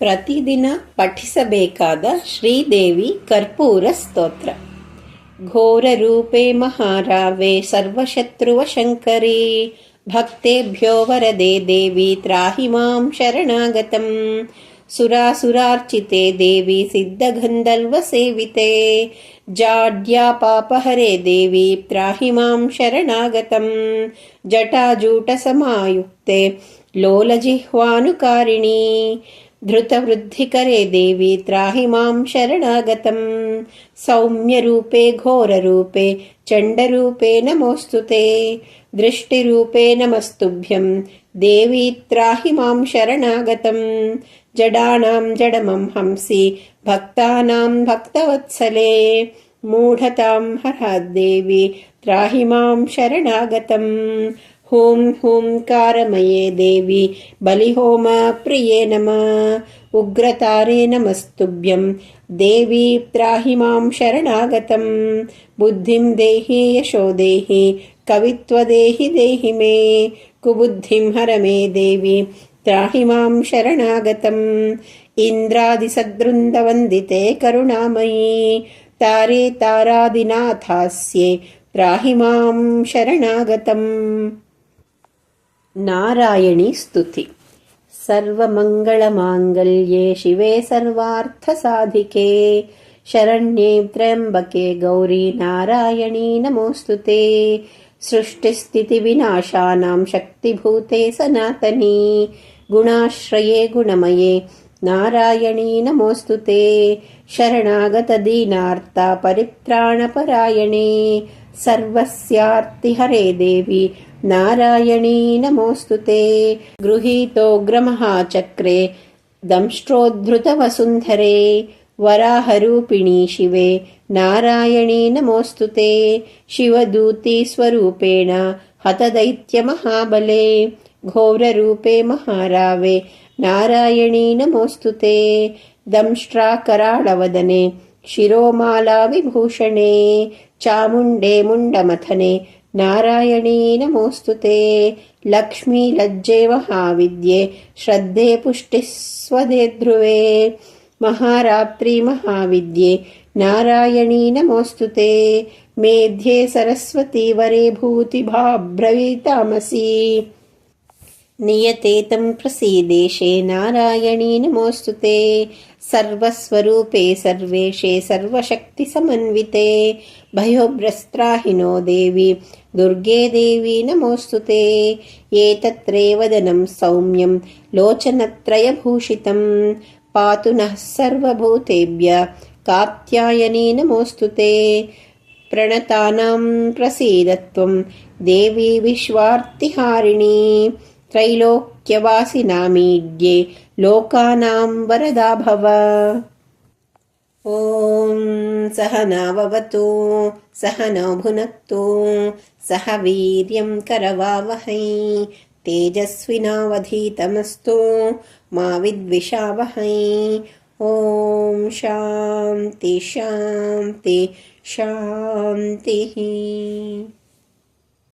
ಪ್ರತಿದಿನ ಪಠಿಸಬೇಕಾದ ಶ್ರೀದೇವಿ ಕರ್ಪೂರ ಸ್ತೋತ್ರ. ಘೋರ ರೂಪೇ ಮಹಾರಾವೆ ಸರ್ವಶತ್ರುವ ಶಂಕರಿ ಭಕ್ತೇಭ್ಯೋ ವರದೆ ದೇವಿ ತ್ರಾಹಿ ಮಾಂ ಶರಣಾಗತಂ. ಸುರಾಸುರಾರ್ಚಿತೆ ದೇವಿ ಸಿದ್ಧಗಂಧರ್ವ ಸೇವಿತೆ ಜಾಡ್ಯಾ ಪಾಪಹರೆ ದೇವಿ ತ್ರಾಹಿ ಮಾಂ ಶರಣಾಗತಂ. ಜಟಾಜೂಟ ಸಮಾಯುಕ್ತೆ ಲೋಲಜಿಹ್ವಾನುಕಾರಿಣಿ ಧೃತವೃದ್ಧಿಕರೆ ದೇವಿ ತ್ರಾಹಿ ಮಾಂ ಶರಣಾಗತಂ. ಸೌಮ್ಯರೂಪೇ ಘೋರರೂಪೇ ಚಂಡರೂಪೇ ನಮೋಸ್ತುತೆ ದೃಷ್ಟಿರೂಪೇ ನಮಸ್ತುಭ್ಯಂ ದೇವಿ ತ್ರಾಹಿ ಮಾಂ ಶರಣಾಗತಂ. ಜಡಾನಾಂ ಜಡಮಂ ಹಂಸಿ ಭಕ್ತಾನಾಂ ಭಕ್ತವತ್ಸಲೆ ಮೂಢತಾಂ ಹರಾದ್ದೇವಿ ತ್ರಾಹಿ ಮಾಂ ಶರಣಾಗತಂ. ಹೂಂ ಹೂಂಕಾರಮಯೇ ದೇವಿ ಬಲಿಹೋಮ ಪ್ರಿಯೇ ನಮಃ ಉಗ್ರತಾರೆ ನಮಸ್ತುಭ್ಯಂ ದೇವಿ ತ್ರಾಹಿ ಮಾಂ ಶರಣಾಗತಂ. ಬುದ್ಧಿಂ ದೇಹಿ ಯಶೋ ದೇಹಿ ಕವಿತ್ವ ದೇಹಿ ದೇಹಿ ಮೇ ಕುಬುದ್ಧಿಂ ಹರ ಮೇ ದೇವಿ ತ್ರಾಹಿ ಮಾಂ ಶರಣಾಗತಂ. ಇಂದ್ರಾದಿ ಸದೃಂದವಂದಿತೆ ಕರುಣಾಮಯೀ ತಾರೆ ತಾರಾದಿನಾಥಾಸ್ಯೆ ತ್ರಾಹಿ ಮಾಂ ಶರಣಾಗತಂ. ನಾರಾಯಣಿ ಸ್ತುತಿ. ಸರ್ವಮಂಗಳಮಾಂಗಲ್ಯೆ ಶಿವೆ ಸರ್ವಾರ್ಥಸಾಧಿಕೆ ಶರಣ್ಯೆ ತ್ರ್ಯಂಬಕೆ ಗೌರಿ ನಾರಾಯಣೀ ನಮೋಸ್ತುತೆ. ಸೃಷ್ಟಿಸ್ಥಿತಿ ವಿನಾಶಾನಾಂ ಶಕ್ತಿಭೂತೆ ಸನಾತನಿ ಗುಣಾಶ್ರಯೇ ಗುಣಮಯೇ ನಾರಾಯಣೀ ನಮೋಸ್ತುತೆ. ಶರಣಾಗತ ದೀನಾರ್ಥ ಪರಿತ್ರಾಣಪರಾಯಣೇ ಸರ್ವಸ್ಯಾರ್ತಿ ಹರೇ ದೇವಿ ನಾರಾಯಣೀ ನಮೋಸ್ತುತೆ. ಗೃಹೀತೋಗ್ರಮಹಾಚಕ್ರೆ ದಂಷ್ಟ್ರೋದ್ಧೃತವಸುಂಧರೆ ವರಾहरूपिणी ಶಿವೆ ನಾರಾಯಣೀ ನಮೋಸ್ತುತೆ. ಶಿವದೂತಿ ಸ್ವರೂಪೇಣ ಹತದೈತ್ಯಮಹಾಬಲೆ ಘೋರರೂಪೇ ಮಹಾರಾವೆ ನಾರಾಯಣೀ ನಮೋಸ್ತುತೆ. ದಂಷ್ಟ್ರಾಕರಾಳವದನೆ ಶಿರೋಮಾಲಾ ವಿಭೂಷಣೆ ಚಾಮುಂಡೇ ಮುಂಡಮಥನೆ ನಾರಾಯಣೀ ನಮೋಸ್ತುತೆ. ಲಕ್ಷ್ಮೀ ಲಜ್ಜೆ ಮಹಾವಿದ್ಯೆ ಶ್ರದ್ಧೆ ಪುಷ್ಟಿ ಸ್ವದೇ ಧ್ರುವೆ ಮಹಾರಾತ್ರಿ ಮಹಾವಿದ್ಯೆ ನಾರಾಯಣೀ ನಮೋಸ್ತುತೆ. ಮೇಧ್ಯೆ ಸರಸ್ವತಿ ವರೆ ಭೂತಿ ಭಾಬ್ರವೀತಾಮಸಿ ನಿಯತೇತಂ ಪ್ರಸೀದೇಶೆ ನಾರಾಯಣೀ ನಮೋಸ್ತುತೆ. ಸರ್ವಸ್ವರೂಪೇ ಸರ್ವೇಶೆ ಸರ್ವಶಕ್ತಿ ಸಮನ್ವಿತೆ ಭಯೋಭ್ರಸ್ತ್ರಾಹಿನೋ ದೇವಿ ದುರ್ಗೆ ದೇವಿ ನಮೋಸ್ತುತೆ. ಏತತ್ರೇ ವದನಂ ಸೌಮ್ಯಂ ಲೋಚನತ್ರಯಭೂಷಿತಂ ಪಾತು ನಃ ಸರ್ವಭೂತೇಭ್ಯ ಕಾತ್ಯಾಯನೀ ನಮೋಸ್ತುತೆ. ಪ್ರಣತಾನಾಂ ಪ್ರಸೀದತ್ವಂ ದೇವಿ ವಿಶ್ವಾರ್ತಿಹಾರಿಣಿ ತ್ರೈಲೋಕ್ಯವಾಸಿನಾಮೀಡ್ಯೆ ಲೋಕಾನಾಂ ವರದಾ ಭವ. ಓಂ ಸಹನಾವವತು ಸಹನೌ ಭುನಕ್ತು ಸಹ ವೀರ್ಯಂ ಕರವಾವಹೈ ತೇಜಸ್ವಿನಾವಧೀತಮಸ್ತು ಮಾ ವಿದ್ವಿಷಾವಹೈ. ಓಂ ಶಾಂತಿ ಶಾಂತಿ ಶಾಂತಿ.